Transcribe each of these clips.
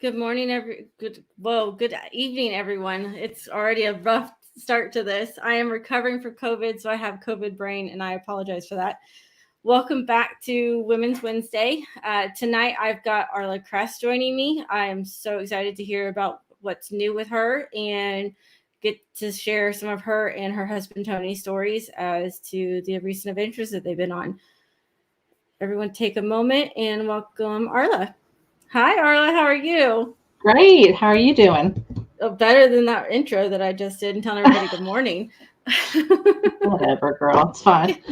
Good morning, good evening, everyone. It's already a rough start to this. I am recovering from COVID, so I have COVID brain, and I apologize for that. Welcome back to Women's Wednesday. Tonight, I've got Arla Cress joining me. I am so excited to hear about what's new with her and get to share some of her and her husband Tony's stories as to the recent adventures that they've been on. Everyone, take a moment and welcome Arla. Hi, Arla. How are you? Great. How are you doing? Better than that intro that I just did and telling everybody good morning. Whatever, girl. It's fine.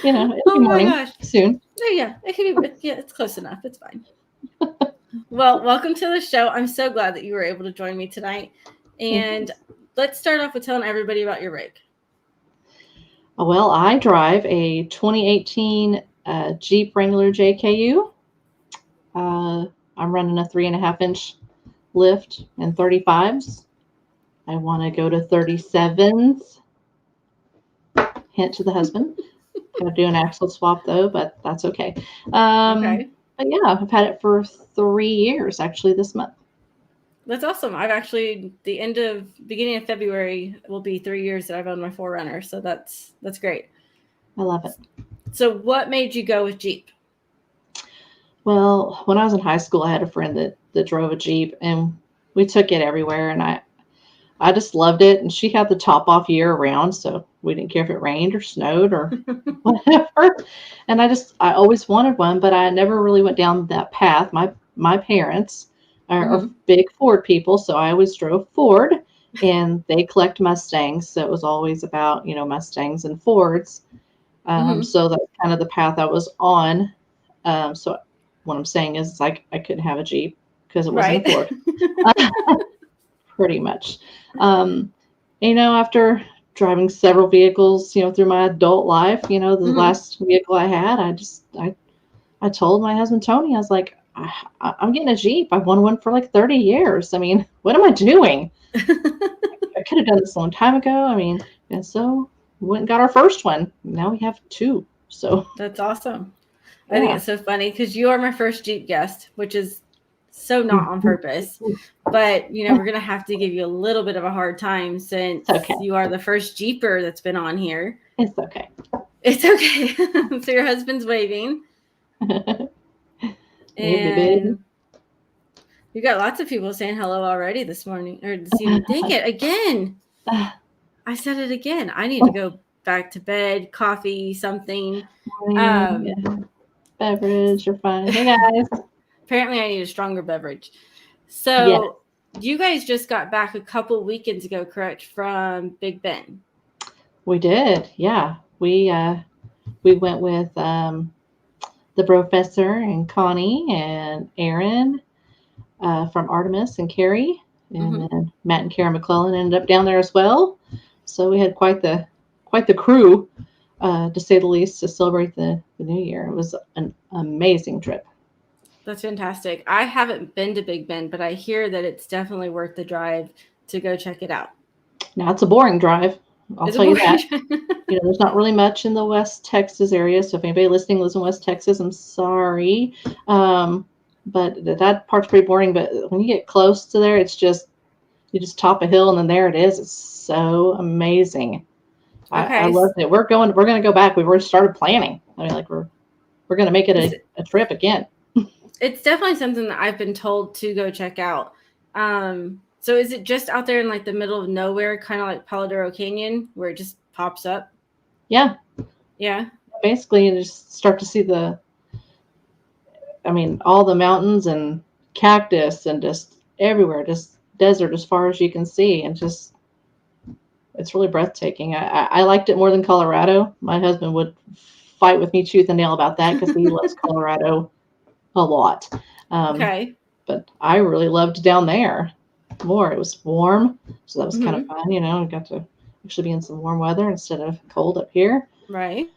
It'll be Oh my morning gosh. soon. Yeah, it could be. Yeah, it's close enough. It's fine. Well, welcome to the show. I'm so glad that you were able to join me tonight. And let's start off with telling everybody about your rig. Well, I drive a 2018 Jeep Wrangler JKU. I'm running a 3.5-inch lift and 35s. I want to go to 37s. Hint to the husband. Got to do an axle swap though, but that's okay. Okay. But yeah, I've had it for 3 years actually this month. That's awesome. Beginning of February will be 3 years that I've owned my 4Runner. So that's great. I love it. So what made you go with Jeep? Well, when I was in high school, I had a friend that drove a Jeep, and we took it everywhere, and I just loved it. And she had the top off year round, so we didn't care if it rained or snowed or whatever. And I always wanted one, but I never really went down that path. My parents are big Ford people, so I always drove Ford, and they collect Mustangs, so it was always about Mustangs and Fords. So that's kind of the path I was on. So what I'm saying is like I couldn't have a Jeep because it wasn't a Ford. Pretty much. After driving several vehicles, through my adult life, the last vehicle I had, I told my husband Tony, I was like, I'm getting a Jeep. I've wanted one for like 30 years. I mean, what am I doing? I could have done this a long time ago. I mean, and so we went and got our first one. Now we have two. So that's awesome. Yeah. I think it's so funny because you are my first Jeep guest, which is so not on purpose. But, we're going to have to give you a little bit of a hard time since you are the first Jeeper that's been on here. It's okay. It's okay. So your husband's waving. And you got lots of people saying hello already this morning or this evening. Dang it, again. I said it again. I need to go back to bed, coffee, something. Beverage, you're fine. Hey, guys. Apparently, I need a stronger beverage. So, you guys just got back a couple weekends ago, correct, from Big Bend? We did, yeah. We went with the professor and Connie and Aaron from Artemis and Carrie, and then Matt and Kara McClellan ended up down there as well. So we had quite the crew, to say the least, to celebrate the new year. It was an amazing trip. That's fantastic. I haven't been to Big Bend, but I hear that it's definitely worth the drive to go check it out. Now, it's a boring drive. I'll tell you that. There's not really much in the West Texas area. So if anybody listening lives in West Texas, I'm sorry. But that part's pretty boring. But when you get close to there, it's just, you just top a hill and then there it is. It's so amazing. Okay. I loved it. We're going to go back. We've already started planning. I mean, like we're going to make it a trip again. It's definitely something that I've been told to go check out. So is it just out there in like the middle of nowhere, kind of like Palo Duro Canyon, where it just pops up? Yeah. Yeah. Basically, you just start to see all the mountains and cactus and just everywhere, just desert as far as you can see. And just, it's really breathtaking. I liked it more than Colorado. My husband would fight with me tooth and nail about that because he loves Colorado a lot. Okay. But I really loved down there more. It was warm, so that was kind of fun. I got to actually be in some warm weather instead of cold up here. Right.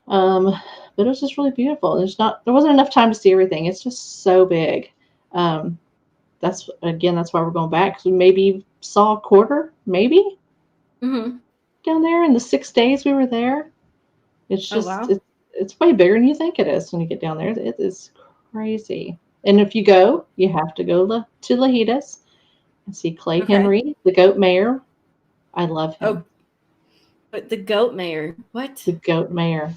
But it was just really beautiful. There wasn't enough time to see everything. It's just so big. That's why we're going back, because we maybe saw a quarter, maybe down there in the 6 days we were there. It's just it's way bigger than you think it is when you get down there. It is crazy. And if you go, you have to go to Lajitas and see Clay Okay. Henry, the goat mayor. I love him. Oh, but the goat mayor. What? The goat mayor.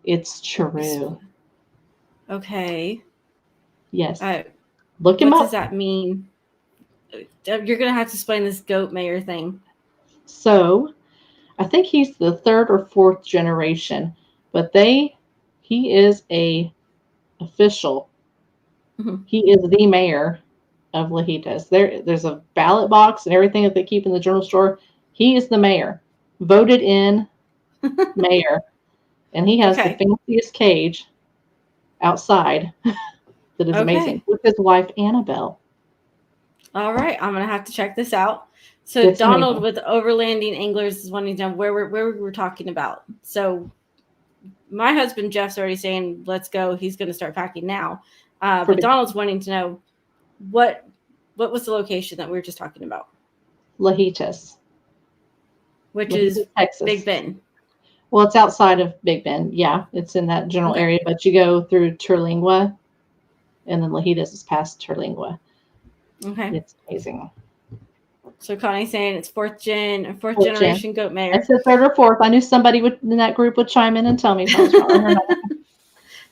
It's true. Okay. Yes. Look him What up. does that mean? You're gonna have to explain this goat mayor thing. So, I think he's the third or fourth generation, but he is a official. Mhm. He is the mayor of Lajitas. There's a ballot box and everything that they keep in the general store. He is the mayor, voted in mayor, and he has the Okay. fanciest cage outside that is amazing Okay. with his wife Annabelle. All right. I'm gonna have to check this out. So It's Donald amazing. with Overlanding Anglers is wanting to know where we were talking about. So my husband Jeff's already saying let's go. He's going to start packing now. But Donald's wanting to know what was the location that we were just talking about, Lajitas, which Lajitas, is Texas. Big Bend. Well, it's outside of Big Bend. Yeah, it's in that general area, but you go through Terlingua, and then Lajitas is past Terlingua. Okay. It's amazing. So Connie's saying it's fourth generation goat mayor. I said third or fourth. I knew somebody in that group would chime in and tell me if I was wrong or not.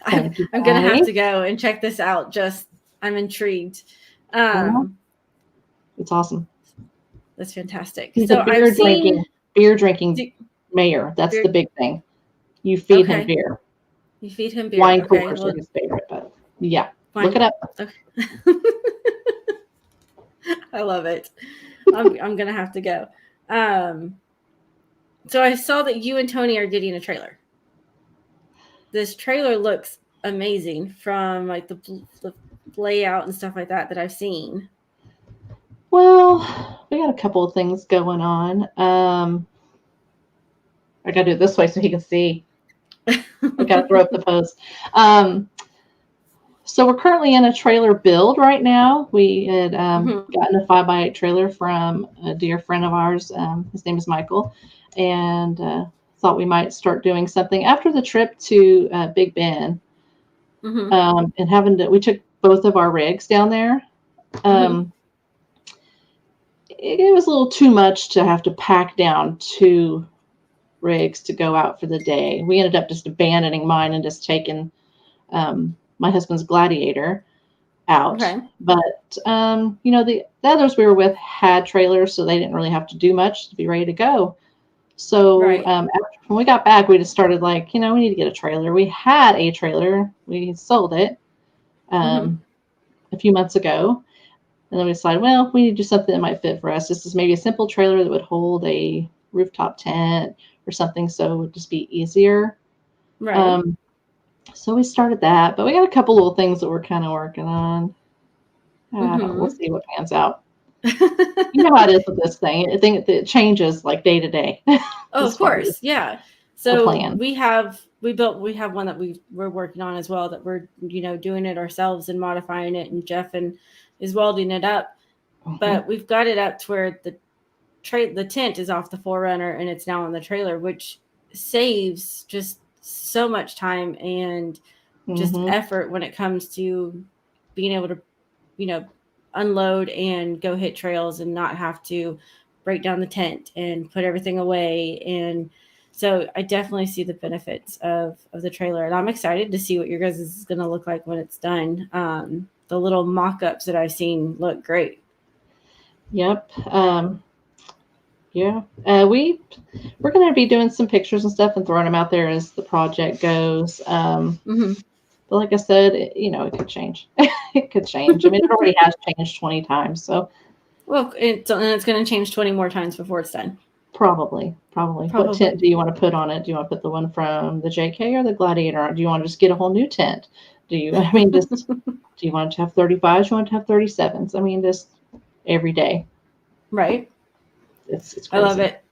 I'm going to have to go and check this out. I'm intrigued. It's awesome. That's fantastic. He's so a beer drinking mayor. That's the big thing. You feed him beer. You feed him beer. Wine coolers are his favorite, but yeah. Look it up. Okay. I love it. I'm gonna have to go. So I saw that you and Tony are getting a trailer. This trailer looks amazing from like the layout and stuff like that I've seen. Well, we got a couple of things going on. I gotta do it this way so he can see. I gotta throw up the post. So we're currently in a trailer build right now. We had gotten a 5x8 trailer from a dear friend of ours. His name is Michael, and thought we might start doing something after the trip to Big Bend. And we took both of our rigs down there. It was a little too much to have to pack down 2 rigs to go out for the day. We ended up just abandoning mine and just taking my husband's Gladiator out. Okay. But the others we were with had trailers, so they didn't really have to do much to be ready to go. So after, when we got back, we just started like, we need to get a trailer. We had a trailer. We sold it a few months ago. And then we decided, well, we need to do something that might fit for us. This is maybe a simple trailer that would hold a rooftop tent or something, so it would just be easier. Right. So we started that, but we got a couple little things that we're kind of working on. We'll see what pans out. You know how it is with this thing. I think it changes like day to day. Oh, of course. Yeah. So we have one that we're working on as well, that we're, doing it ourselves and modifying it, and Jeff is welding it up. But we've got it up to where the tent is off the 4Runner and it's now on the trailer, which saves just so much time and just effort when it comes to being able to, unload and go hit trails and not have to break down the tent and put everything away. And so I definitely see the benefits of the trailer, and I'm excited to see what your guys is going to look like when it's done. The little mock-ups that I've seen look great. Yep. Yeah. We're going to be doing some pictures and stuff and throwing them out there as the project goes. But like I said, it could change. It could change. I mean, it already has changed 20 times. So, well, it's going to change 20 more times before it's done. Probably. What tent do you want to put on it? Do you want to put the one from the JK or the Gladiator? Or do you want to just get a whole new tent? Do you want to have 35s? Do you want to have 37s? I mean, just every day. Right. It's crazy. I love it.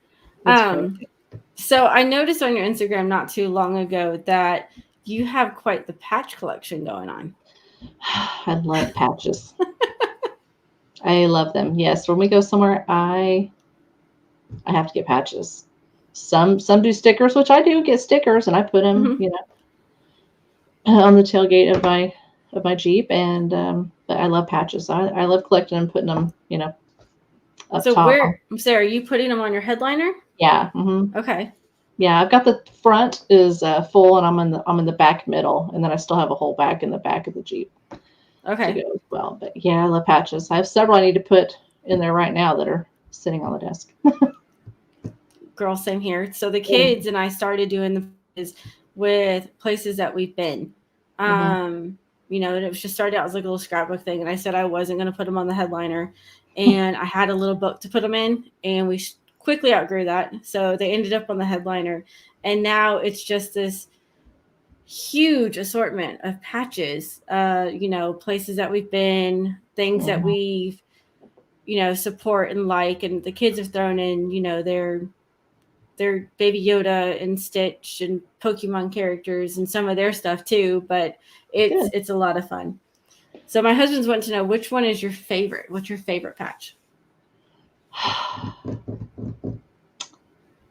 So I noticed on your Instagram not too long ago that you have quite the patch collection going on. I love patches. I love them. Yes, when we go somewhere, I have to get patches. Some do stickers, which I do get stickers, and I put them, on the tailgate of my Jeep, and but I love patches. I love collecting them, putting them, up So top. I'm sorry, are you putting them on your headliner? Yeah. Mm-hmm. Okay. Yeah, I've got the front is full, and I'm in the back middle, and then I still have a whole back in the back of the Jeep to Okay. go as well. But yeah, I love patches. I have several I need to put in there right now that are sitting on the desk. Girl, same here. So the kids and I started doing the patches with places that we've been. Mm-hmm. And it was just started out as like a little scrapbook thing, and I said I wasn't going to put them on the headliner, and I had a little book to put them in, and we quickly outgrew that, so they ended up on the headliner, and now it's just this huge assortment of patches. Places that we've been, things that we've support and like, and the kids have thrown in their Baby Yoda and Stitch and Pokemon characters and some of their stuff too, but Good. it's a lot of fun. So my husband's wanting to know, which one is your favorite? What's your favorite patch?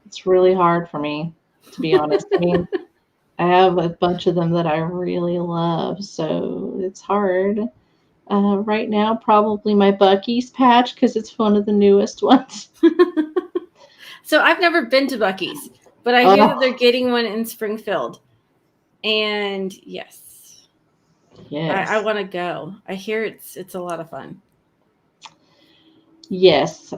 It's really hard for me, to be honest. I mean, I have a bunch of them that I really love, so it's hard. Right now, probably my Bucky's patch because it's one of the newest ones. So I've never been to Bucky's, but I hear that they're Oh, getting one in Springfield. And yes, I yes. want to go. I hear it's a lot of fun. Yes.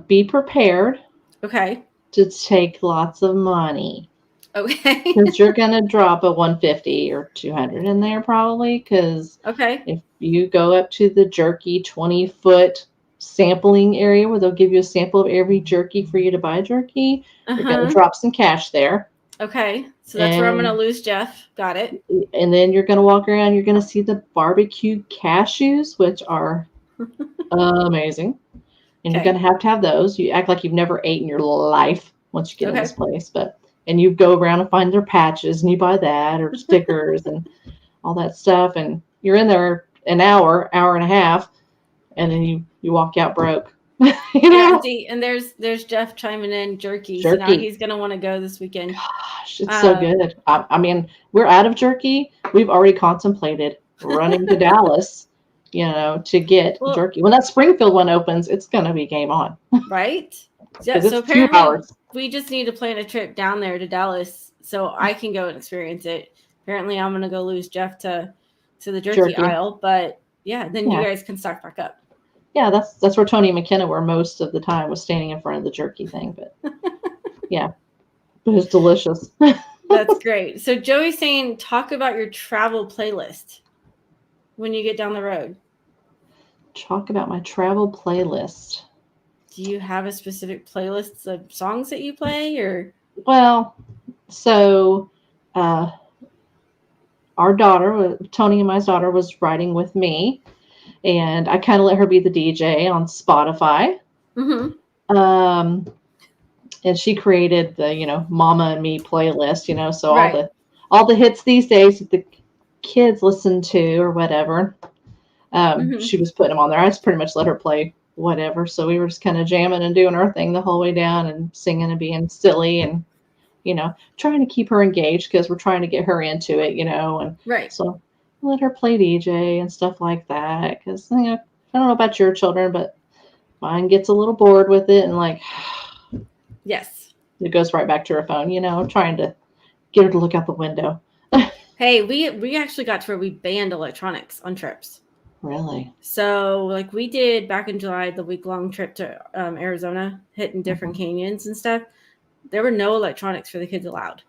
Be prepared Okay. to take lots of money Okay. because you're going to drop a 150 or 200 in there probably because Okay. if you go up to the jerky 20-foot sampling area where they'll give you a sample of every jerky for you to buy jerky, you're going to Uh-huh. drop some cash there. Okay. So that's where I'm going to And lose Jeff. Got it. and then you're going to walk around, you're going to see the barbecue cashews, which are amazing. And you're Okay. going to have those. You act like you've never ate in your life once you get in this Okay. place, and you go around and find their patches and you buy that or stickers and all that stuff, and you're in there an hour and a half, and then you walk out broke. Yeah, and see, and there's Jeff chiming in jerky, so now Jerky. he's gonna want to go this weekend. Gosh, it's so good. I mean, we're out of jerky. We've already contemplated running to Dallas, to get Well, jerky. When that Springfield one opens, it's going to be game on right? Yeah. because So it's 2 apparently, hours. we just need to plan a trip down there to Dallas so I can go and experience it. Apparently, I'm gonna go lose Jeff to the jerky Jerky. aisle, but yeah, then you Yeah. guys can stock back up. Yeah, that's where Tony and McKenna were most of the time, was standing in front of the jerky thing. But yeah, it was delicious. That's great. So Joey's saying, talk about your travel playlist when you get down the road. Talk about my travel playlist. Do you have a specific playlist of songs that you play, or? Well, so our daughter, Tony and my daughter, was riding with me, and I kind of let her be the DJ on Spotify. Mm-hmm. And she created the Mama and Me playlist. So Right. all the hits these days that the kids listen to or whatever. Mm-hmm. She was putting them on there. I just pretty much let her play whatever. So we were just kind of jamming and doing our thing the whole way down and singing and being silly and trying to keep her engaged because we're trying to get her into it. And Right. so let her play DJ and stuff like that because I don't know about your children, but mine gets a little bored with it and like. Yes. It goes right back to her phone, trying to get her to look out the window. Hey, we actually got to where we banned electronics on trips. Really? So, like we did back in July, the week-long trip to Arizona, hitting different canyons and stuff. There were no electronics for the kids allowed.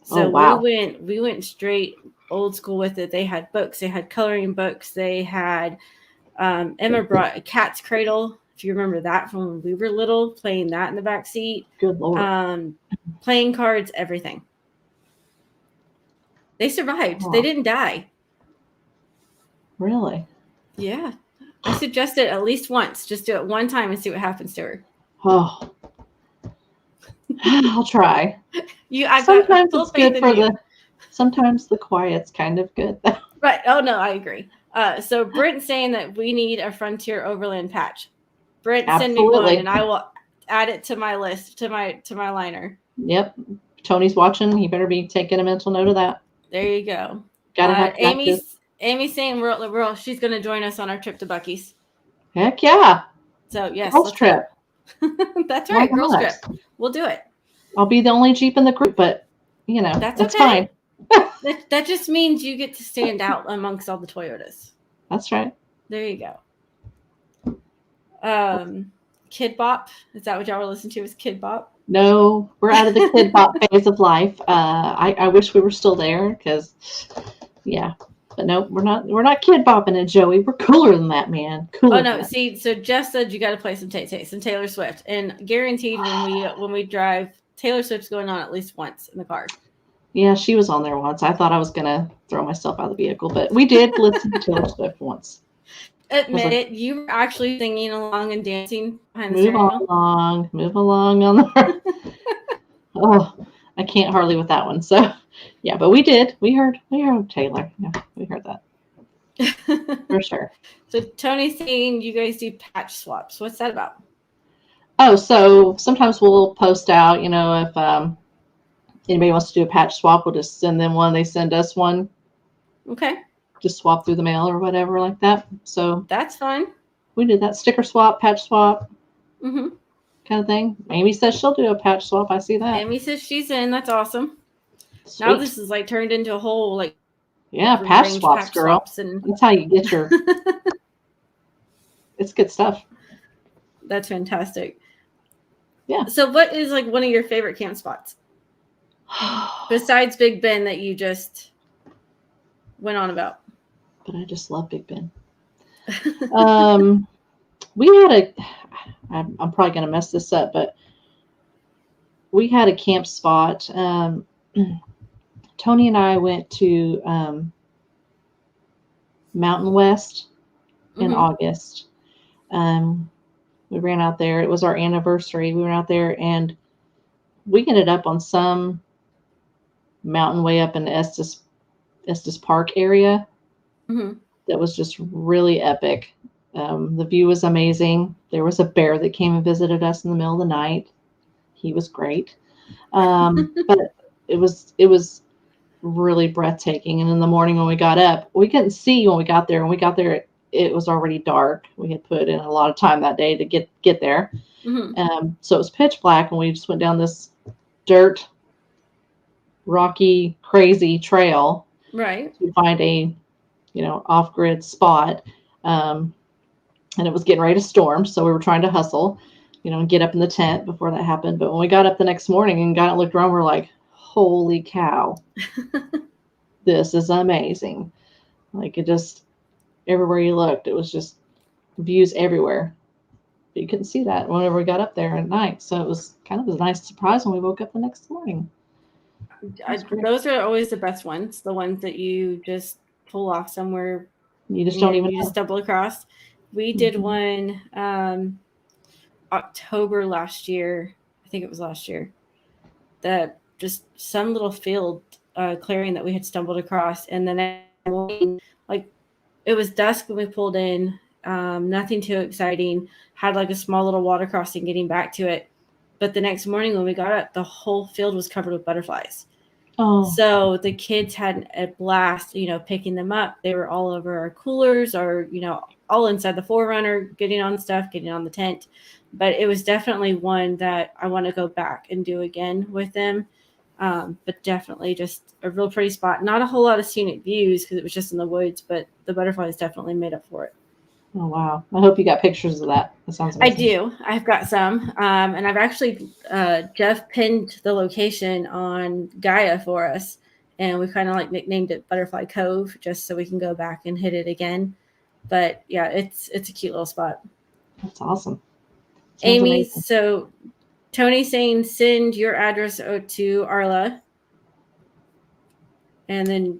So wow. we went straight old school with it. They had books, they had coloring books, they had Emma brought a cat's cradle. If you remember that from when we were little, playing that in the back seat. Good Lord. Playing cards, everything. They survived. They didn't die. Really? Yeah. I suggest it at least once. Just do it one time and see what happens to her. Oh. I'll try. Sometimes it's good for sometimes the quiet's kind of good. Right. Oh no, I agree. So Brent's saying that we need a Frontier Overland patch. Brent, send me one and I will add it to my list, to my liner. Yep. Tony's watching. He better be taking a mental note of that. There you go. Gotta have practice. Amy's saying she's going to join us on our trip to Buc-ee's. Heck yeah. So, yes. Girls trip. That's right. Girls trip. We'll do it. I'll be the only Jeep in the group, but, that's okay. fine. that just means you get to stand out amongst all the Toyotas. That's right. There you go. Kid Bop. Is that what y'all were listening to? Was Kid Bop? No, we're out of the Kid Bop phase of life. I wish we were still there because, yeah. But no, we're not Kid Bopping it, Joey. We're cooler than that, man. Cooler. Oh no, see, so Jeff said you got to play some some Taylor Swift, and guaranteed when we drive, Taylor Swift's going on at least once in the car. Yeah, she was on there once. I thought I was gonna throw myself out of the vehicle, but we did listen to Taylor Swift once. Admit it, you were actually singing along and dancing behind the steering wheel. Move along on the. Oh, I can't hardly with that one. So, yeah, but we did. We heard Taylor. Yeah, we heard that for sure. So Tony's saying you guys do patch swaps. What's that about? Oh, so sometimes we'll post out. If anybody wants to do a patch swap, we'll just send them one. They send us one. Okay. Just swap through the mail or whatever like that. So that's fine. We did that sticker swap, patch swap, kind of thing. Amy says she'll do a patch swap. I see that. Amy says she's in. That's awesome. Sweet. Now this is like turned into a whole patch swaps, girl. Swaps and... That's how you get your. It's good stuff. That's fantastic. Yeah. So, what is one of your favorite camp spots besides Big Ben that you just went on about? But I just love Big Ben. We had I'm probably going to mess this up, but we had a camp spot. Tony and I went to Mountain West in August. We ran out there. It was our anniversary. We went out there and we ended up on some mountain way up in the Estes Park area. That was just really epic. The view was amazing. There was a bear that came and visited us in the middle of the night. He was great. But it was really breathtaking. And in the morning when we got up, we couldn't see when we got there. When we got there, it was already dark. We had put in a lot of time that day to get there. So it was pitch black, and we just went down this dirt, rocky, crazy trail. Right. To find a off-grid spot. And it was getting ready to storm. So we were trying to hustle, and get up in the tent before that happened. But when we got up the next morning and got and looked around, we're like, holy cow, this is amazing. It just, everywhere you looked, it was just views everywhere. But you couldn't see that whenever we got up there at night. So it was kind of a nice surprise when we woke up the next morning. Those are always the best ones. The ones that you just pull off somewhere. You just don't even know. Just stumble across. We did one October last year. I think it was last year. That just some little field clearing that we had stumbled across, and then it was dusk when we pulled in. Nothing too exciting. Had a small little water crossing getting back to it, but the next morning when we got up, the whole field was covered with butterflies. Oh. So the kids had a blast, picking them up. They were all over our coolers or, all inside the 4Runner, getting on stuff, getting on the tent. But it was definitely one that I want to go back and do again with them. But definitely just a real pretty spot. Not a whole lot of scenic views because it was just in the woods, but the butterflies definitely made up for it. Oh, wow. I hope you got pictures of that. That sounds amazing. I do. I've got some. And I've actually, Jeff pinned the location on Gaia for us. And we kind of nicknamed it Butterfly Cove just so we can go back and hit it again. But yeah, it's a cute little spot. That's awesome. Sounds Amy, amazing. So Tony's saying send your address to Arla. And then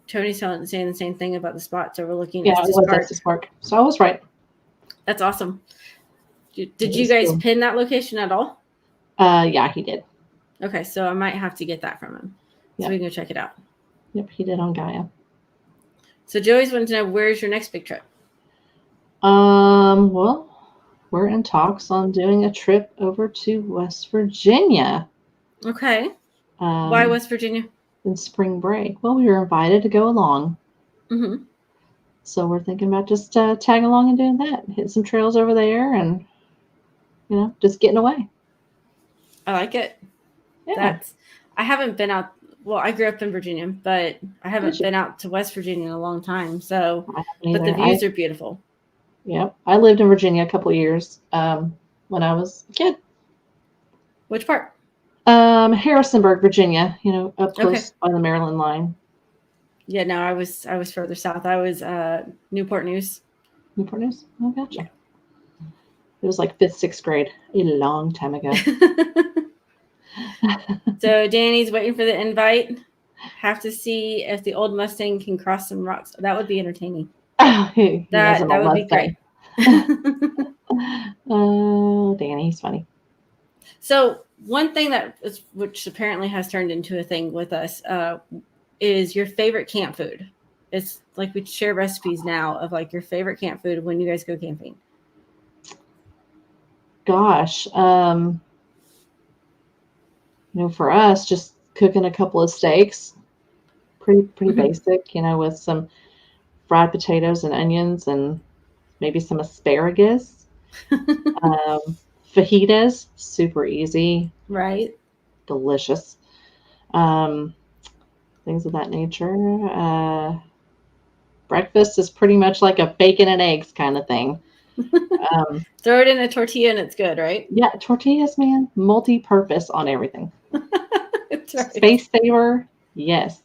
Tony's saying the same thing about the spots overlooking. Yeah, it was Estes Park. So I was right. That's awesome. Did you guys pin that location at all? Yeah, he did. Okay, so I might have to get that from him. So we can go check it out. Yep, he did on Gaia. So Joey's wanting to know, where's your next big trip? Well, we're in talks on doing a trip over to West Virginia. Okay. Why West Virginia? In spring break. Well, we were invited to go along. So we're thinking about just tagging along and doing that, hitting some trails over there, and just getting away. I like it. Yeah. I haven't been out. Well, I grew up in Virginia, but I Did haven't you? been out to West Virginia in a long time. So, I haven't but the either. views are beautiful. I lived in Virginia a couple of years when I was a kid. Which part? Harrisonburg, Virginia. Up Okay. close by the Maryland line. Yeah, no, I was further south. I was Newport News. Newport News. Oh, gotcha. Yeah. It was like 5th, 6th grade, a long time ago. So Danny's waiting for the invite. Have to see if the old Mustang can cross some rocks. That would be entertaining. He has an That old would be Mustang. great. Oh, Danny, he's funny. So one thing which apparently has turned into a thing with us is your favorite camp food. It's like we share recipes now of like your favorite camp food when you guys go camping. Gosh, for us, just cooking a couple of steaks, pretty basic, with some fried potatoes and onions and maybe some asparagus. Fajitas, super easy, Right. delicious. Things of that nature. Breakfast is pretty much like a bacon and eggs kind of thing. Throw it in a tortilla and it's good, right? Yeah, tortillas, man, multi-purpose on everything. That's right. Space saver, yes.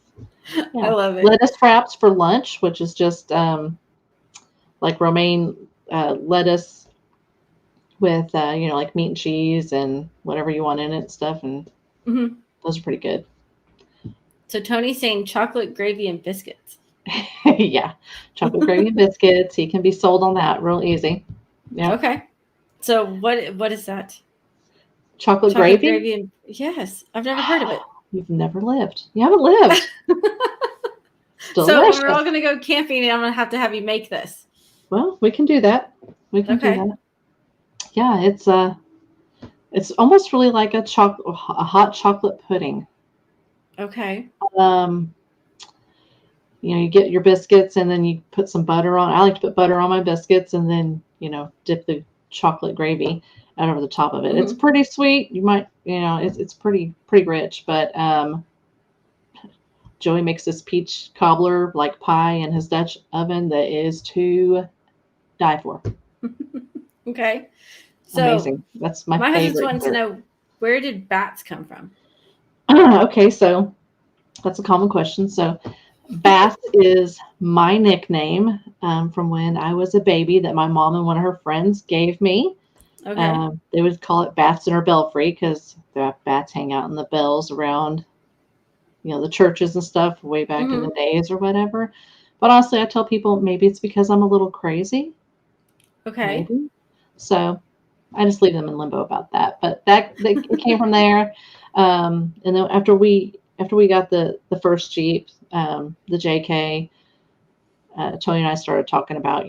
Yeah. I love it. Lettuce wraps for lunch, which is just like romaine lettuce with like meat and cheese and whatever you want in it and stuff, and those are pretty good. So Tony's saying chocolate gravy and biscuits. Yeah, chocolate gravy and biscuits. He can be sold on that real easy. Yeah. Okay. So what is that? Chocolate gravy? And yes, I've never heard of it. You've never lived. You haven't lived. So when we're all going to go camping, I'm going to have you make this. Well, we can do that. We can do that. Yeah, it's almost really like a hot chocolate pudding. Okay. You get your biscuits and then you put some butter on. I like to put butter on my biscuits and then, dip the chocolate gravy out over the top of it. It's pretty sweet. You might, it's pretty rich, but Joey makes this peach cobbler like pie in his Dutch oven that is to die for. Okay. So amazing. That's my favorite. My husband wants to know, where did bats come from? Okay, so that's a common question. So Bats is my nickname from when I was a baby that my mom and one of her friends gave me. Okay. They would call it Bats in her belfry because the bats hang out in the bells around, the churches and stuff way back in the days or whatever. But honestly, I tell people maybe it's because I'm a little crazy. Okay. Maybe. So I just leave them in limbo about that. But it came from there. And then after we got the first Jeep, the JK, Tony and I started talking about,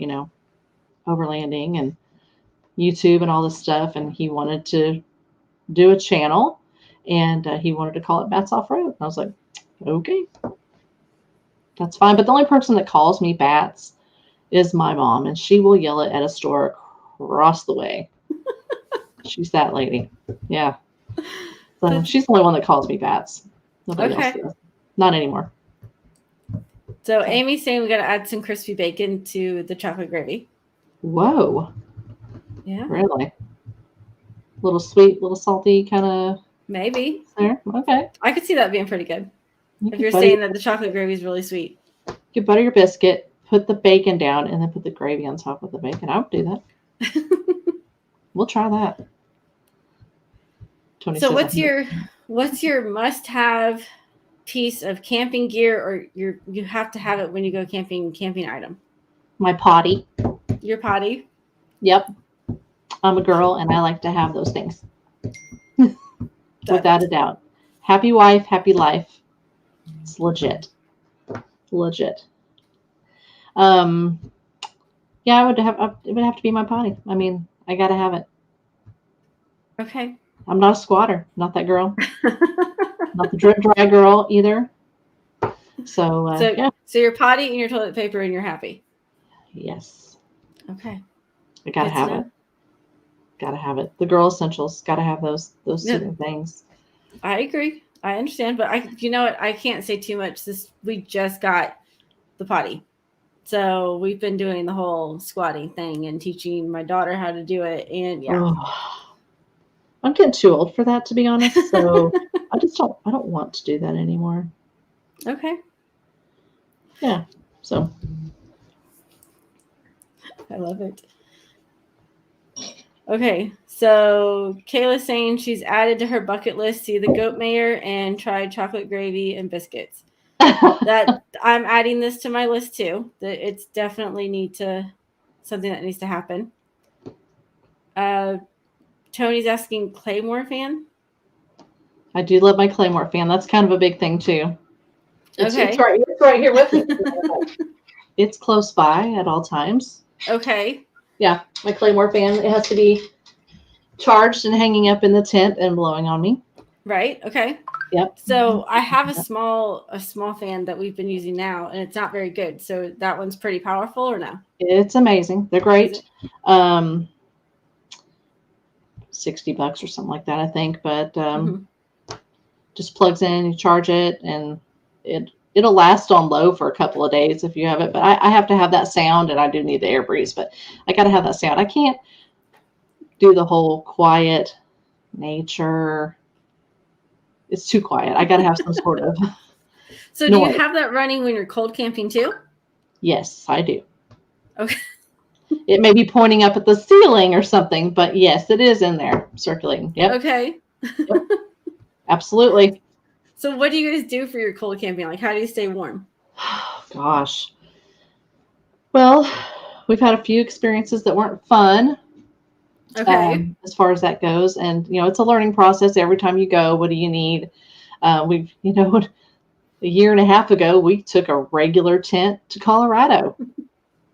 overlanding and YouTube and all this stuff. And he wanted to do a channel and he wanted to call it Bats Off-Road. I was like, okay, that's fine. But the only person that calls me Bats is my mom, and she will yell it at a store across the way. She's that lady. Yeah. So she's the only one that calls me Bats. Nobody else does. Not anymore. So Amy's saying we got to add some crispy bacon to the chocolate gravy. Whoa. Yeah. Really? A little sweet, little salty kind of. Maybe. There. Okay. I could see that being pretty good. If you're saying that the chocolate gravy is really sweet. You butter your biscuit, put the bacon down, and then put the gravy on top of the bacon. I would do that. We'll try that. Tony so what's your must-have piece of camping gear, or you have to have it when you go camping item? My potty. Your potty? Yep. I'm a girl and I like to have those things. Without a doubt. Happy wife, happy life. It's legit. Legit. Yeah, it would have to be my potty. I mean, I gotta have it. Okay. I'm not a squatter. Not that girl. Not the drip dry girl either. So yeah. So your potty and your toilet paper and you're happy. Yes. Okay. I gotta Good to have know. it. Gotta have it. The girl essentials. Gotta have those Yep. soothing things. I agree. I understand, but you know what? I can't say too much. We just got the potty. So we've been doing the whole squatting thing and teaching my daughter how to do it. And yeah. Oh, I'm getting too old for that, to be honest. So I don't want to do that anymore. Okay. Yeah. So I love it. Okay. So Kayla's saying she's added to her bucket list, see the goat mayor and tried chocolate gravy and biscuits. That I'm adding this to my list too. That it's definitely something that needs to happen. Tony's asking Claymore fan. I do love my Claymore fan. That's kind of a big thing too. It's Okay. it's right here with me. It's close by at all times. Okay. Yeah, my Claymore fan. It has to be charged and hanging up in the tent and blowing on me. Right. Okay. Yep. So I have a small fan that we've been using now, and it's not very good. So that one's pretty powerful, or no? It's amazing. They're great. $60 or something like that, I think. But just plugs in, you charge it, and it'll last on low for a couple of days if you have it. But I have to have that sound, and I do need the air breeze. But I got to have that sound. I can't do the whole quiet nature. It's too quiet. I got to have some sort of. So do you have that running when you're cold camping too? Yes, I do. Okay. It may be pointing up at the ceiling or something, but yes, it is in there circulating. Yep. Okay. Yep. Absolutely. So what do you guys do for your cold camping? Like, how do you stay warm? Gosh. Well, we've had a few experiences that weren't fun. Okay. As far as that goes. And, it's a learning process. Every time you go, what do you need? We've, a year and a half ago, we took a regular tent to Colorado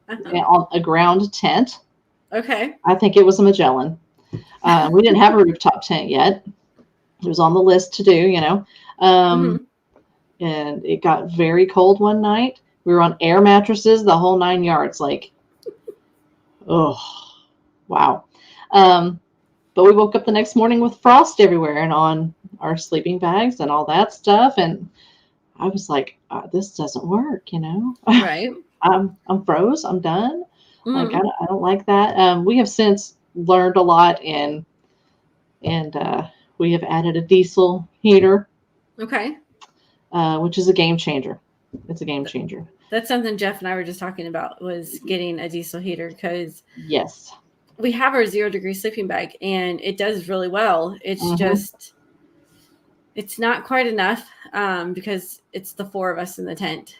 on a ground tent. Okay. I think it was a Magellan. We didn't have a rooftop tent yet. It was on the list to do, and it got very cold one night. We were on air mattresses, the whole 9 yards. Like, oh, wow. But we woke up the next morning with frost everywhere and on our sleeping bags and all that stuff. And I was like, this doesn't work, Right. I'm froze. I'm done. Like, I don't like that. We have since learned a lot and we have added a diesel heater. Okay. Which is a game changer. It's a game changer. That's something Jeff and I were just talking about, was getting a diesel heater, because yes, we have our 0 degree sleeping bag and it does really well. It's just, it's not quite enough because it's the 4 of us in the tent.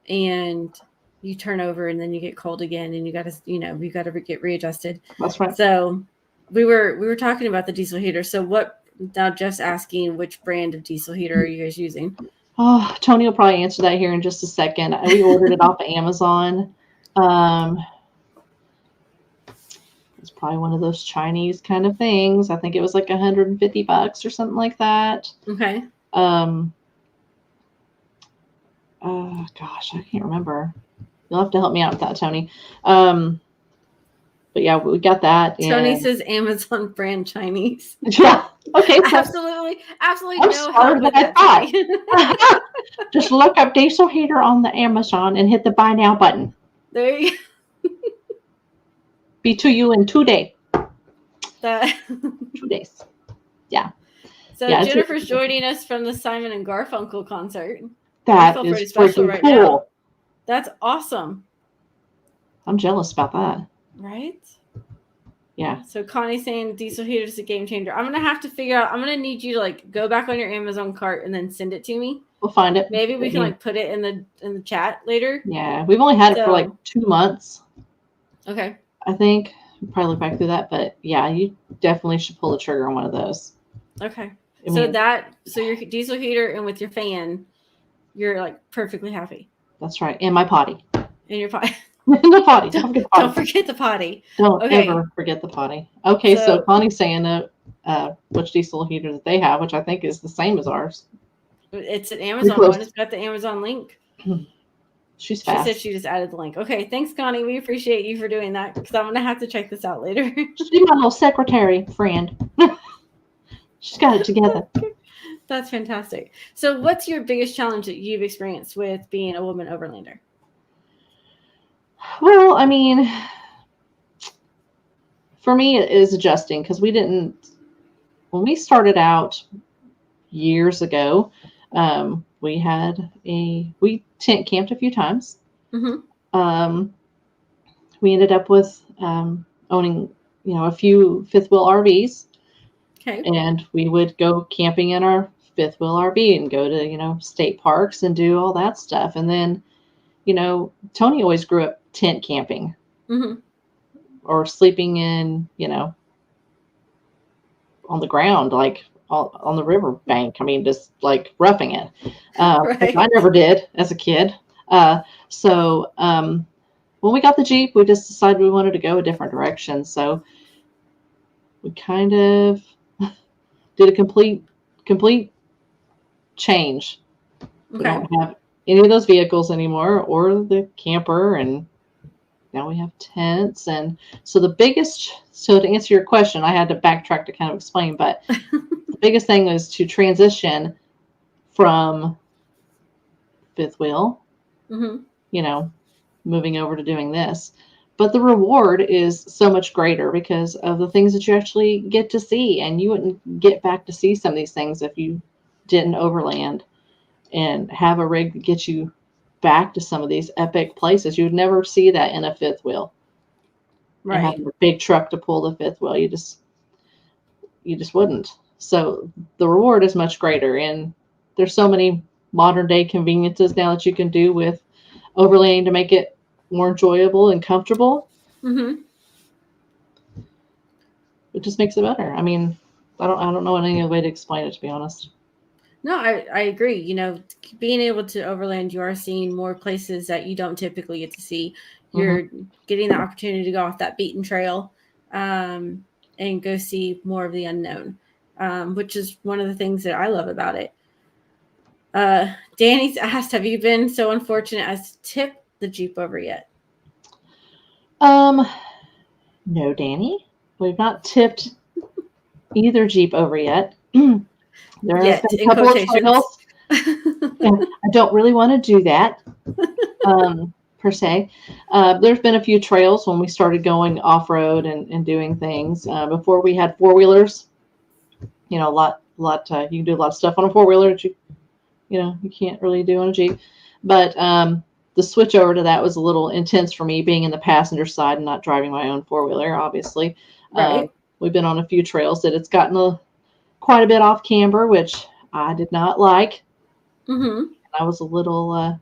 And you turn over and then you get cold again and you got to get readjusted. That's right. So we were talking about the diesel heater. So now Jeff's asking, which brand of diesel heater are you guys using? Oh, Tony will probably answer that here in just a second. We ordered it off of Amazon. It's probably one of those Chinese kind of things. I think it was like $150 or something like that. Okay. Gosh, I can't remember. You'll have to help me out with that, Tony. But yeah, we got that. Tony says Amazon brand Chinese. Yeah. Okay. So absolutely I'm no help with that. I just look up diesel heater on the Amazon and hit the buy now button. There you go. Be to you in 2 days. 2 days. Yeah. So yeah, Jennifer's joining us from the Simon and Garfunkel concert. That is pretty special right cool. Now. That's awesome. I'm jealous about that. Right? Yeah. So Connie's saying diesel heater is a game changer. I'm going to have to figure out, I'm going to need you to go back on your Amazon cart and then send it to me. We'll find it. Maybe we can put it in the chat later. Yeah. We've only had it for 2 months. Okay. I think. I'll probably look back through that, but yeah, you definitely should pull the trigger on one of those. Okay. So your diesel heater and with your fan, you're perfectly happy. That's right. And my potty. And your potty. The potty. Don't forget the potty. Don't ever forget the potty. Okay, so Connie's saying which diesel heater that they have, which I think is the same as ours. It's an Amazon one. It's got the Amazon link. She's She fast. said she just added the link. Okay, thanks, Connie. We appreciate you for doing that because I'm gonna have to check this out later. She's my little secretary friend. She's got it together. That's fantastic. So, what's your biggest challenge that you've experienced with being a woman overlander? Well, I mean, for me, it is adjusting because when we started out years ago, we tent camped a few times. Mm-hmm. We ended up with owning, a few fifth wheel RVs. Okay. And we would go camping in our fifth wheel RV and go to, state parks and do all that stuff. And then, Tony always grew up tent camping or sleeping in, on the ground, like on the river bank. I mean, just like roughing it, which I never did as a kid. So when we got the Jeep, we just decided we wanted to go a different direction. So we kind of did a complete change. Okay. We don't have any of those vehicles anymore or the camper, and now we have tents. And so to answer your question, I had to backtrack to kind of explain, but the biggest thing is to transition from fifth wheel, moving over to doing this. But the reward is so much greater because of the things that you actually get to see. And you wouldn't get back to see some of these things if you didn't overland and have a rig that gets you back to some of these epic places. You would never see that in a fifth wheel. Right. And having a big truck to pull the fifth wheel, you just wouldn't. So the reward is much greater. And there's so many modern day conveniences now that you can do with overlanding to make it more enjoyable and comfortable. It just makes it better. I mean, I don't know any other way to explain it, to be honest. No, I agree. Being able to overland, you are seeing more places that you don't typically get to see. You're getting the opportunity to go off that beaten trail and go see more of the unknown, which is one of the things that I love about it. Danny's asked, have you been so unfortunate as to tip the Jeep over yet? No, Danny. We've not tipped either Jeep over yet. There have been a couple of trails. I don't really want to do that, per se. There's been a few trails when we started going off-road and doing things. Before we had four-wheelers, a lot. You can do a lot of stuff on a four-wheeler that you can't really do on a Jeep. But the switch over to that was a little intense for me, being in the passenger side and not driving my own four-wheeler, obviously. Right. We've been on a few trails that it's gotten quite a bit off camber, which I did not like. I was a little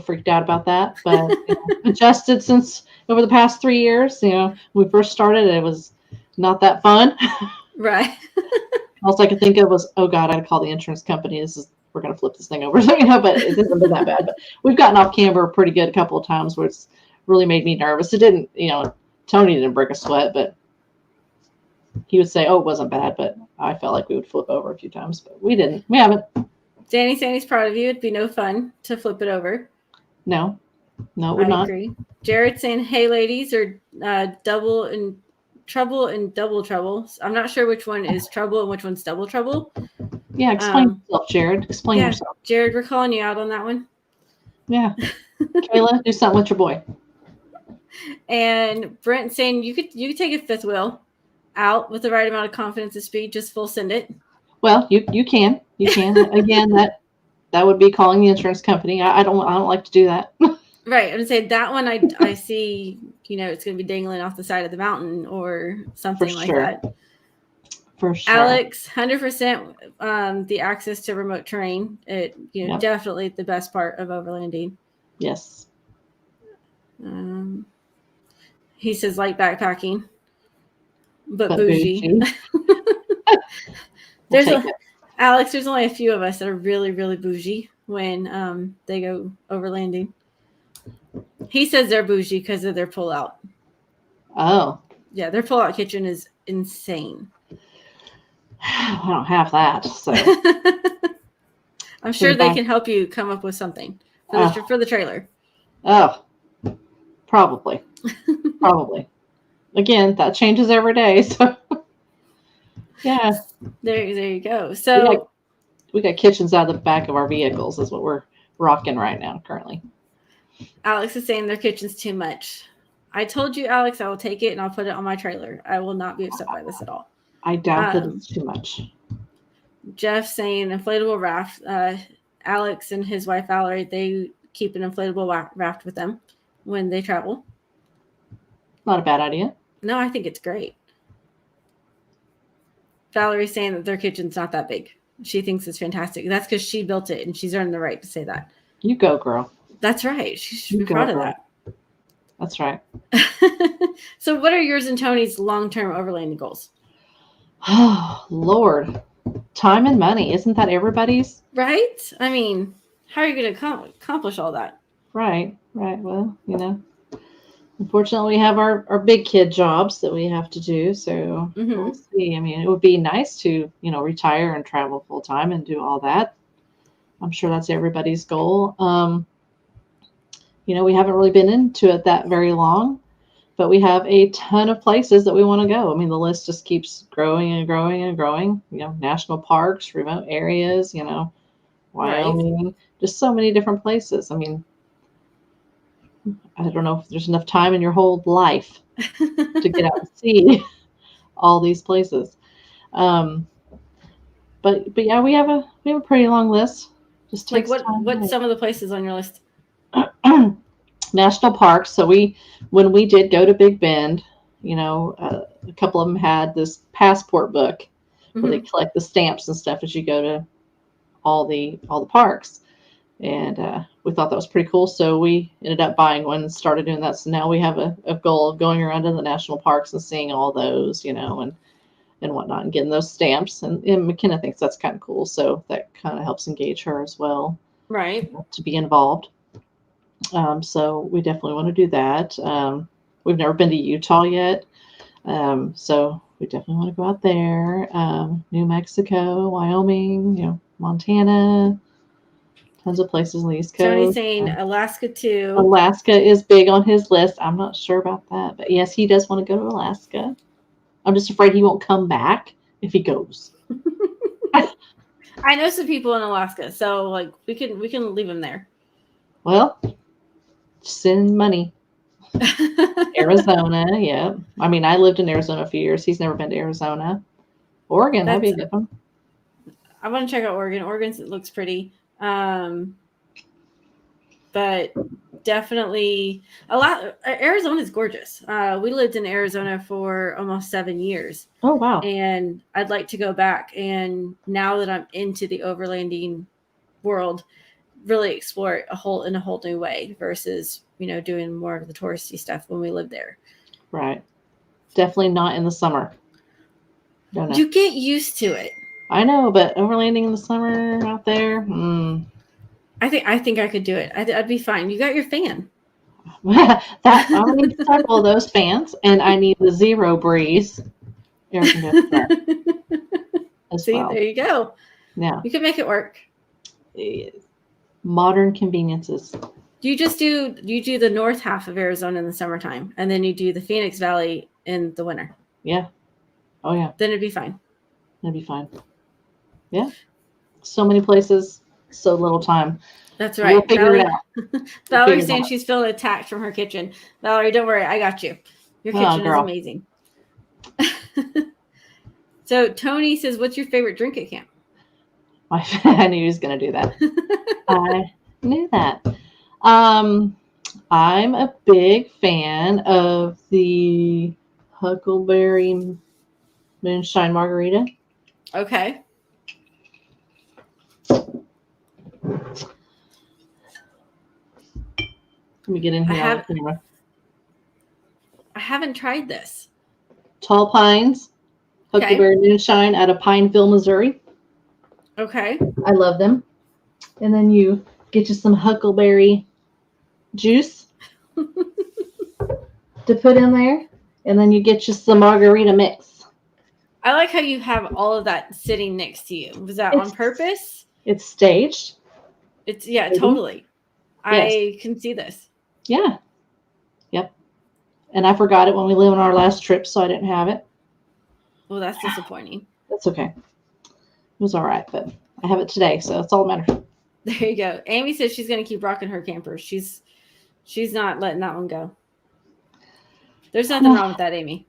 freaked out about that, but adjusted since over the past 3 years. When we first started, it was not that fun. Right. All I could think of was, oh God, I'd call the insurance company. We're going to flip this thing over. But it hasn't been that bad. But we've gotten off camber pretty good a couple of times where it's really made me nervous. It didn't, Tony didn't break a sweat, but he would say, oh, it wasn't bad. But I felt like we would flip over a few times, but we didn't. We haven't. Danny's saying he's proud of you. It'd be no fun to flip it over. No, it would not. I agree. Jared's saying, hey, ladies, or double and trouble and double trouble. I'm not sure which one is trouble and which one's double trouble. Yeah, explain yourself, Jared. Explain yourself. Jared, we're calling you out on that one. Yeah. Kayla, do something with your boy. And Brent saying you could take a fifth wheel out with the right amount of confidence and speed, just full send it. Well, you can. Again, that would be calling the insurance company. I don't like to do that. Right. I'm gonna say that one I see, it's gonna be dangling off the side of the mountain or something like that. For sure. Alex, 100% the access to remote terrain. Definitely the best part of overlanding. Yes. He says light backpacking, but bougie. Alex, there's only a few of us that are really, really bougie when they go overlanding. He says they're bougie because of their pull-out. Oh. Yeah, their pull-out kitchen is insane. I don't have that, so. I'm sure they can help you come up with something for the trailer. Oh, probably. Probably. Again, that changes every day. So, yeah. There you go. So we got kitchens out of the back of our vehicles is what we're rocking right now currently. Alex is saying their kitchen's too much. I told you, Alex, I will take it and I'll put it on my trailer. I will not be upset by this at all. I doubt that it's too much. Jeff saying inflatable raft. Alex and his wife Valerie, they keep an inflatable raft with them when they travel. Not a bad idea. No, I think it's great. Valerie's saying that their kitchen's not that big. She thinks it's fantastic. That's because she built it and she's earned the right to say that. You go, girl. That's right. She should be proud of that. That's right. So what are yours and Tony's long-term overlanding goals? Oh, Lord. Time and money. Isn't that everybody's? Right? I mean, how are you going to accomplish all that? Right. Well, unfortunately, we have our big kid jobs that we have to do. So we'll see. I mean, it would be nice to, retire and travel full time and do all that. I'm sure that's everybody's goal. We haven't really been into it that very long, but we have a ton of places that we want to go. I mean, the list just keeps growing and growing and growing. National parks, remote areas, Wyoming, right. Just so many different places. I mean, I don't know if there's enough time in your whole life to get out and see all these places. But yeah, we have a pretty long list. Just takes time. What's some of the places on your list? National parks. So when we did go to Big Bend, a couple of them had this passport book where they collect the stamps and stuff as you go to all the parks. And we thought that was pretty cool. So we ended up buying one and started doing that. So now we have a goal of going around to the national parks and seeing all those, and whatnot, and getting those stamps. And McKenna thinks that's kind of cool. So that kind of helps engage her as well. Right. To be involved. So we definitely want to do that. We've never been to Utah yet. So we definitely want to go out there. New Mexico, Wyoming, Montana, tons of places on the East Coast. Tony's saying Alaska too. Alaska is big on his list. I'm not sure about that, but yes, he does want to go to Alaska. I'm just afraid he won't come back if he goes. I know some people in Alaska, so we can leave him there. Well, send money. Arizona, yeah. I mean, I lived in Arizona a few years. He's never been to Arizona. Oregon, that'd be a good one. I want to check out Oregon. Oregon looks pretty. But definitely Arizona is gorgeous. We lived in Arizona for almost 7 years. Oh, wow. And I'd like to go back. And now that I'm into the overlanding world, really explore it in a whole new way versus, doing more of the touristy stuff when we lived there. Right. Definitely not in the summer. Don't know. You get used to it. I know, but overlanding in the summer out there, I think I could do it. I'd be fine. You got your fan. I need several of those fans, and I need the zero breeze air conditioner. See, there you go. Yeah, you can make it work. Modern conveniences. You do the north half of Arizona in the summertime, and then you do the Phoenix Valley in the winter. Yeah. Oh yeah. Then it'd be fine. It'd be fine. Yeah. So many places, so little time. That's right. We'll figure it out. Valerie's saying she's feeling attacked from her kitchen. Valerie, don't worry, I got you. Your kitchen is amazing. So Tony says, "What's your favorite drink at camp?" I knew he was going to do that. I knew that. I'm a big fan of the Huckleberry Moonshine Margarita. Okay. Let me get in here. I haven't tried this. Tall Pines, Huckleberry Moonshine out of Pineville, Missouri. Okay. I love them. And then you get you some huckleberry juice to put in there. And then you get you some margarita mix. I like how you have all of that sitting next to you. Was that on purpose? It's staged. It's yeah, Maybe. totally. Yes. I can see this. Yeah. Yep. And I forgot it when we went on our last trip, so I didn't have it. Well, that's disappointing. That's okay. It was all right, but I have it today, so it's all that matters. There you go. Amy says she's going to keep rocking her campers. She's not letting that one go. There's nothing wrong with that, Amy.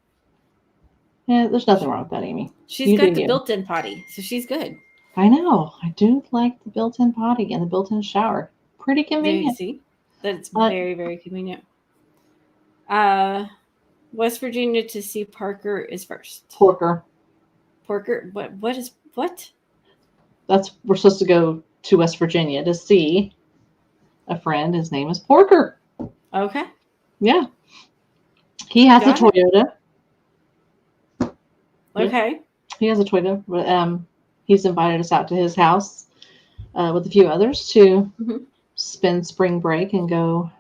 Yeah, there's nothing wrong with that, Amy. She's got the built-in potty, so she's good. I know. I do like the built-in potty and the built-in shower. Pretty convenient. There you see. That's very, very convenient. West Virginia to see Parker is first. Porker. What is what? We're supposed to go to West Virginia to see a friend. His name is Porker. Okay. Yeah. He has a Toyota. Okay. Yeah. He has a Toyota. But, he's invited us out to his house with a few others to spend spring break and go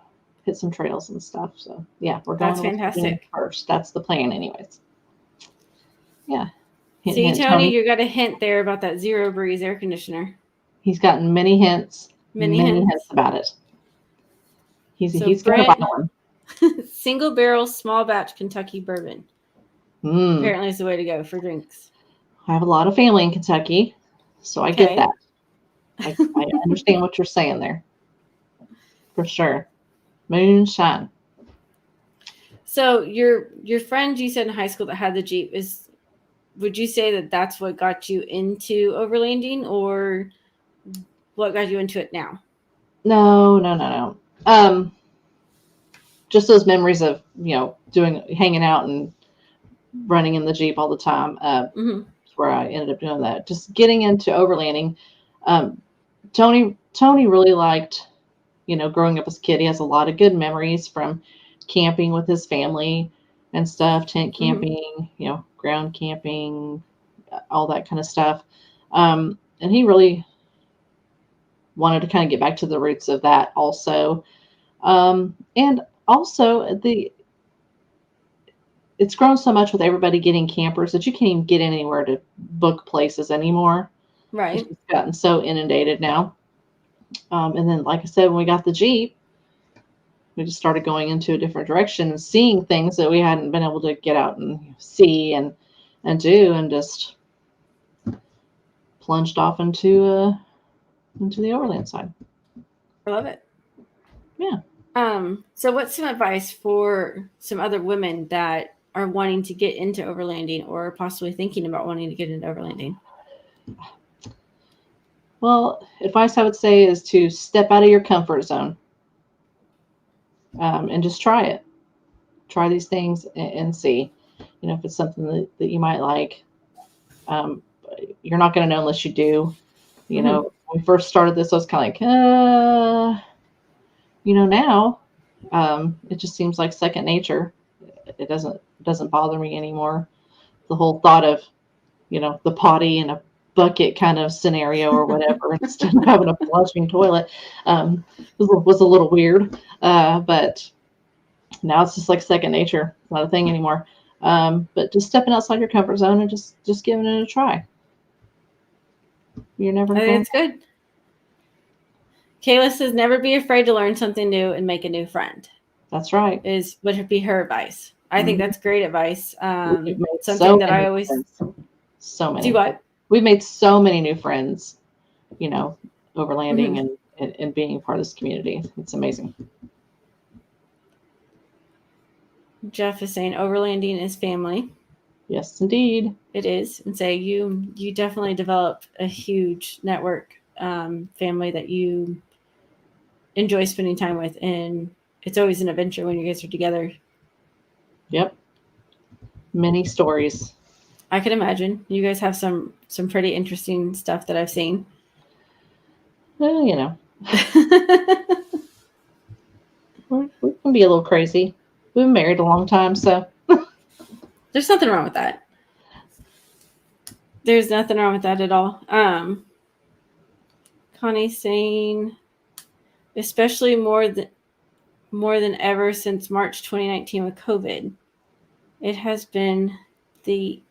hit some trails and stuff. So yeah, we're going. That's fantastic. First, that's the plan, anyways. Yeah. See, Tony, you got a hint there about that Zero Breeze air conditioner. He's gotten many hints. Many hints about it. He's going to buy one. Single barrel, small batch Kentucky bourbon. Apparently, is the way to go for drinks. I have a lot of family in Kentucky, so I get that. I understand what you're saying there. For sure. Moonshine. So your friend you said in high school that had the Jeep would you say that that's what got you into overlanding, or what got you into it now? No. Just those memories of, hanging out and running in the Jeep all the time. Where I ended up doing that. Just getting into overlanding. Tony really liked, growing up as a kid. He has a lot of good memories from camping with his family and stuff, tent camping, ground camping, all that kind of stuff. And he really wanted to kind of get back to the roots of that also. And also it's grown so much with everybody getting campers that you can't even get anywhere to book places anymore. Right. It's gotten so inundated now. And then, like I said, when we got the Jeep, we just started going into a different direction and seeing things that we hadn't been able to get out and see and do, and just plunged off into the Overland side. I love it. Yeah. So what's some advice for some other women that are wanting to get into overlanding or possibly thinking about wanting to get into overlanding? Well, advice I would say is to step out of your comfort zone and just try it. Try these things and see, if it's something that you might like. You're not going to know unless you do. When we first started this, I was kind of like, now it just seems like second nature. It doesn't bother me anymore. The whole thought of, the potty and a bucket kind of scenario or whatever instead of having a flushing toilet was a little weird. But now it's just like second nature. It's not a thing anymore. But just stepping outside your comfort zone and just giving it a try. You're never. I think it's good. Kayla says, never be afraid to learn something new and make a new friend. That's right. Would be her advice. I think that's great advice. Something that I always. So many. Do what? We've made so many new friends, overlanding and being part of this community. It's amazing. Jeff is saying overlanding is family. Yes, indeed. It is. And say you definitely develop a huge network family that you enjoy spending time with. And it's always an adventure when you guys are together. Yep. Many stories. I can imagine. You guys have some pretty interesting stuff that I've seen. Well, we can be a little crazy. We've been married a long time, so. There's nothing wrong with that. There's nothing wrong with that at all. Connie's saying, especially more than ever since March 2019 with COVID, it has been the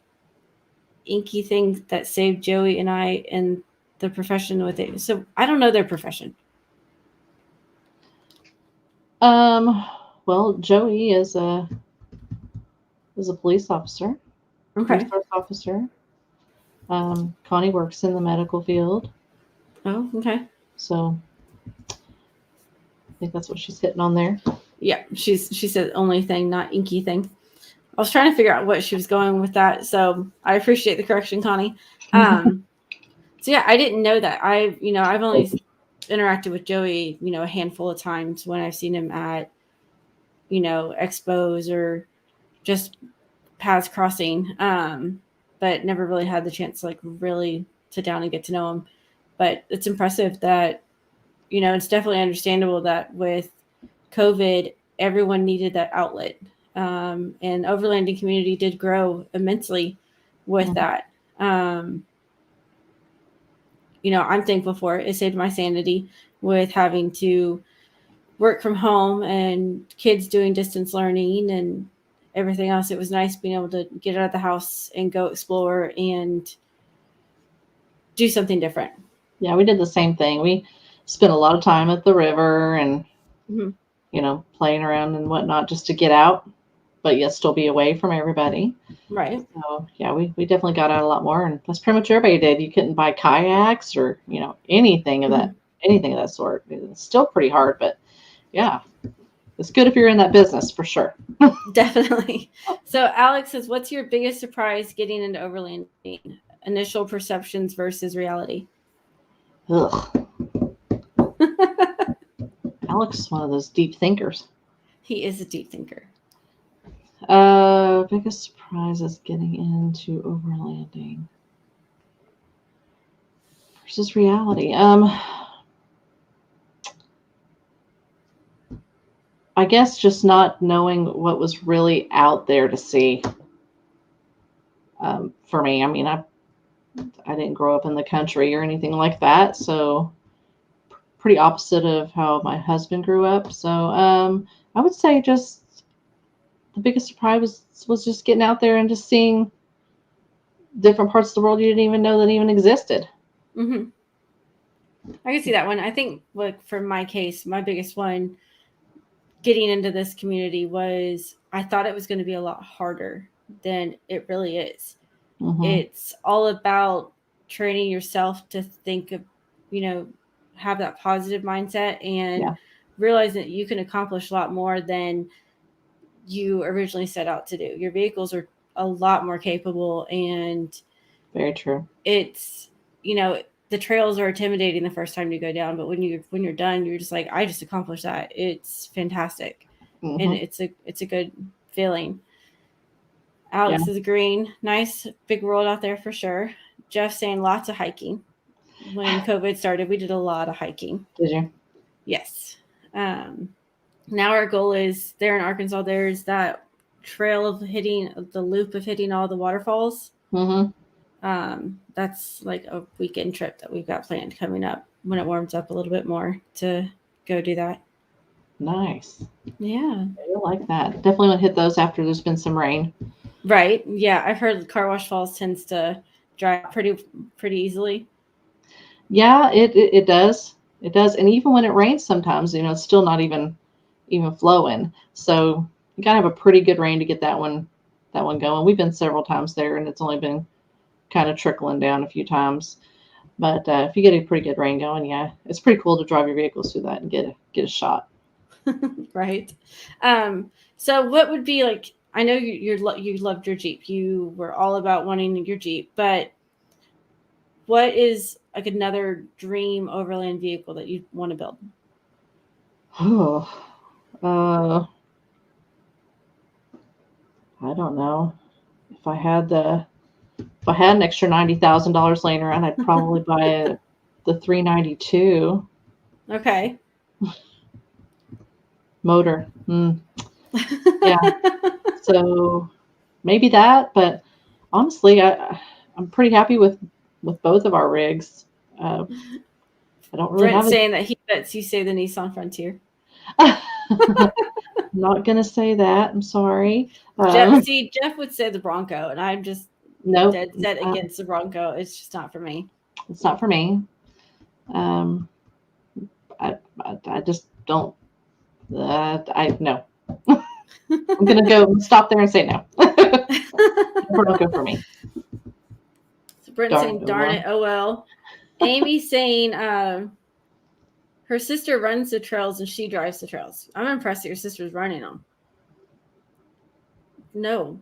inky thing that saved Joey and I and the profession with it. So I don't know their profession. Well, Joey is a police officer, Okay. resource officer. Connie works in the medical field, Oh, okay. so I think that's what she's hitting on there. Yeah, she said only thing, not inky thing. I was trying to figure out what she was going with that, so I appreciate the correction, Connie. So yeah, I didn't know that. I've only interacted with Joey, a handful of times when I've seen him at, expos or just paths crossing, but never really had the chance to like really sit down and get to know him. But it's impressive that, it's definitely understandable that with COVID, everyone needed that outlet. And Overlanding community did grow immensely with that. I'm thankful for it. It saved my sanity with having to work from home and kids doing distance learning and everything else. It was nice being able to get out of the house and go explore and do something different. Yeah, we did the same thing. We spent a lot of time at the river and, playing around and whatnot just to get out, but yet still be away from everybody. Right. So, yeah, we definitely got out a lot more, and that's pretty much everybody did. You couldn't buy kayaks or, anything of that sort. It's still pretty hard, but yeah, it's good if you're in that business for sure. Definitely. So Alex says, what's your biggest surprise getting into overlanding? Initial perceptions versus reality. Ugh. Alex is one of those deep thinkers. He is a deep thinker. Biggest surprise is getting into overlanding versus reality. I guess just not knowing what was really out there to see. For me, I mean, I didn't grow up in the country or anything like that, so pretty opposite of how my husband grew up. So I would say just the biggest surprise was just getting out there and just seeing different parts of the world you didn't even know that even existed. Mm-hmm. I can see that one. I think, like, for my case, my biggest one getting into this community was I thought it was going to be a lot harder than it really is. Mm-hmm. It's all about training yourself to think of, have that positive mindset and realize that you can accomplish a lot more than you originally set out to do. Your vehicles are a lot more capable, and very true. It's, the trails are intimidating the first time you go down, but when you're done, you're just like, I just accomplished that. It's fantastic. Mm-hmm. And it's a good feeling. Alex is agreeing. Nice big world out there for sure. Jeff saying lots of hiking. When COVID started, we did a lot of hiking. Did you? Yes. Now our goal is there in Arkansas, there's that trail of hitting the loop of hitting all the waterfalls. Mm-hmm. That's like a weekend trip that we've got planned coming up when it warms up a little bit more to go do that. Nice. Yeah. I like that. Definitely want to hit those after there's been some rain. Right. Yeah. I've heard Car Wash Falls tends to dry pretty easily. Yeah, it does. It does. And even when it rains sometimes, it's still not even flowing. So you gotta have a pretty good rain to get that one going. We've been several times there and it's only been kind of trickling down a few times. But if you get a pretty good rain going, yeah, it's pretty cool to drive your vehicles through that and get a shot. Right. So what would be like, I know you loved your Jeep. You were all about wanting your Jeep, but what is like another dream overland vehicle that you want to build? Oh, I don't know. If I had an extra $90,000 laying around, I'd probably buy the 392. Okay. Motor. Yeah. So maybe that, but honestly, I'm pretty happy with both of our rigs. I don't really Brent's saying that he bets you say the Nissan Frontier. I'm not gonna say that. I'm sorry. Jeff would say the Bronco, and I'm just nope. dead set against the Bronco. It's just not for me. It's not for me. Um, I just don't. I no. I'm gonna go stop there and say no. Don't go for me. So Brent's saying, darn it, oh well. Amy's saying her sister runs the trails and she drives the trails. I'm impressed that your sister's running them. No.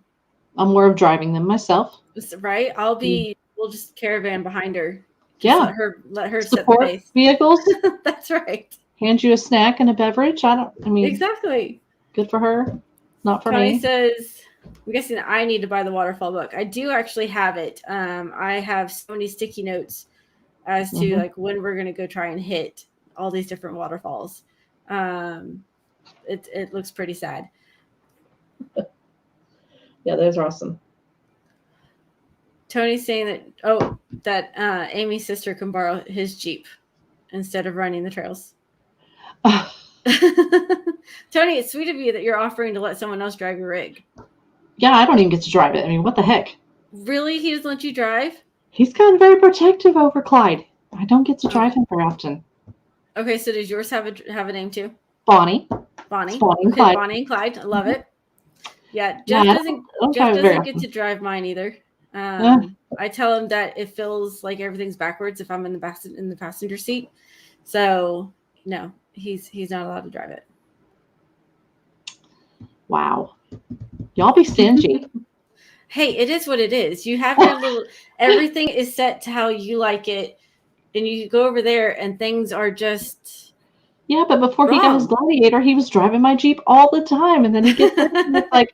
I'm more of driving them myself. Right? We'll just caravan behind her. Just let her support set the pace. Vehicles. That's right. Hand you a snack and a beverage. Exactly. Good for her. Not for Tony me. says, I'm guessing I need to buy the waterfall book. I do actually have it. I have so many sticky notes as to like when we're going to go try and hit all these different waterfalls. It looks pretty sad. Yeah, those are awesome. Tony's saying that Amy's sister can borrow his Jeep instead of running the trails. Tony, it's sweet of you that you're offering to let someone else drive your rig. Yeah, I don't even get to drive it. I mean, what the heck? Really? He doesn't let you drive? He's gotten very protective over Clyde. I don't get to drive him very often. Okay, so does yours have a name too? Bonnie. Bonnie. And Clyde. Bonnie and Clyde. I love it. Yeah, Jeff doesn't get to drive mine either. I tell him that it feels like everything's backwards if I'm in the passenger seat. So no, he's not allowed to drive it. Wow. Y'all be stingy. Hey, it is what it is. You have your little everything is set to how you like it, and you go over there and things are just but before he got his Gladiator, he was driving my Jeep all the time, and then he gets there and it's like,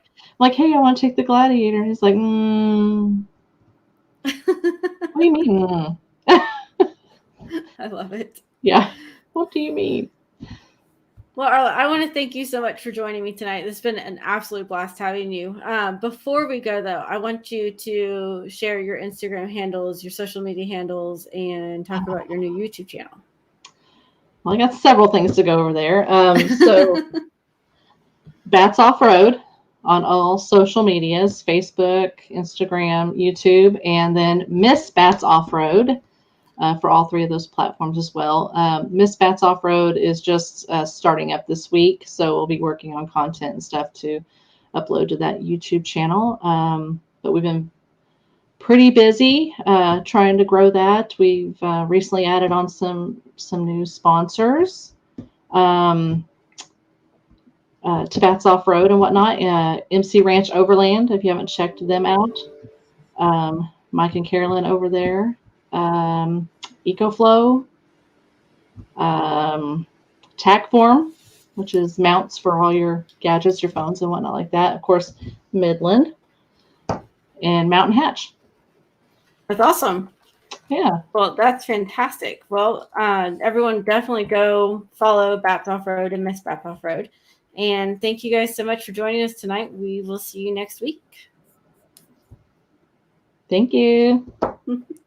hey, I want to take the Gladiator. And he's like, what do you mean? I love it. Yeah. What do you mean? Well, Arla, I want to thank you so much for joining me tonight. It's been an absolute blast having you. Before we go, though, I want you to share your Instagram handles, your social media handles, and talk about your new YouTube channel. Well, I got several things to go over there. So, Bats Off-Road on all social medias, Facebook, Instagram, YouTube, and then Miss Bats Off-Road. For all three of those platforms as well. Miss Bats Off-Road is just starting up this week, so we'll be working on content and stuff to upload to that YouTube channel. But we've been pretty busy trying to grow that. We've recently added on some new sponsors to Bats Off-Road and whatnot. MC Ranch Overland, if you haven't checked them out. Mike and Carolyn over there. EcoFlow, TACform, which is mounts for all your gadgets, your phones, and whatnot like that. Of course, Midland and Mountain Hatch. That's awesome. Yeah. Well, that's fantastic. Well, everyone definitely go follow Bats Off-Road and Miss Bats Off-Road. And thank you guys so much for joining us tonight. We will see you next week. Thank you.